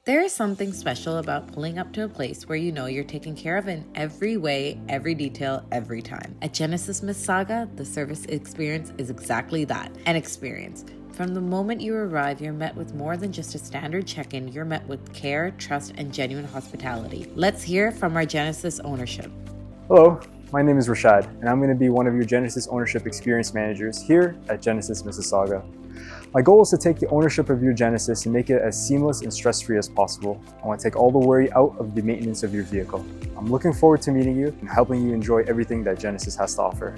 There is something special about pulling up to a place where you know you're taken care of in every way, every detail, every time. At Genesis Mississauga, the service experience is exactly that, an experience. From the moment you arrive, you're met with more than just a standard check-in. You're met with care, trust, and genuine hospitality. Let's hear from our Genesis ownership. Hello, my name is Rashad, and I'm going to be one of your Genesis Ownership Experience Managers here at Genesis Mississauga. My goal is to take the ownership of your Genesis and make it as seamless and stress-free as possible. I want to take all the worry out of the maintenance of your vehicle. I'm looking forward to meeting you and helping you enjoy everything that Genesis has to offer.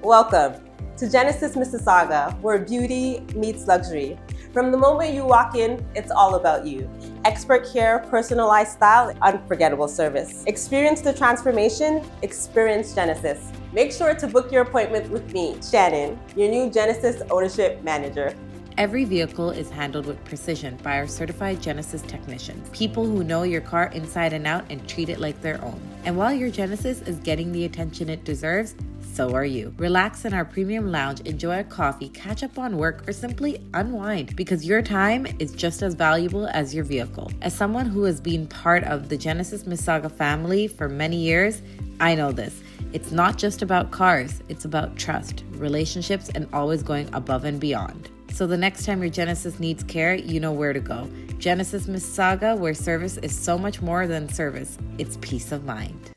Welcome to Genesis Mississauga, where beauty meets luxury. From the moment you walk in, it's all about you. Expert care, personalized style, unforgettable service. Experience the transformation, experience Genesis. Make sure to book your appointment with me, Shannon, your new Genesis Ownership Manager. Every vehicle is handled with precision by our certified Genesis technicians, people who know your car inside and out and treat it like their own. And while your Genesis is getting the attention it deserves, so are you. Relax in our premium lounge, enjoy a coffee, catch up on work, or simply unwind, because your time is just as valuable as your vehicle. As someone who has been part of the Genesis Mississauga family for many years, I know this. It's not just about cars, it's about trust, relationships, and always going above and beyond. So the next time your Genesis needs care, you know where to go. Genesis Mississauga, where service is so much more than service, it's peace of mind.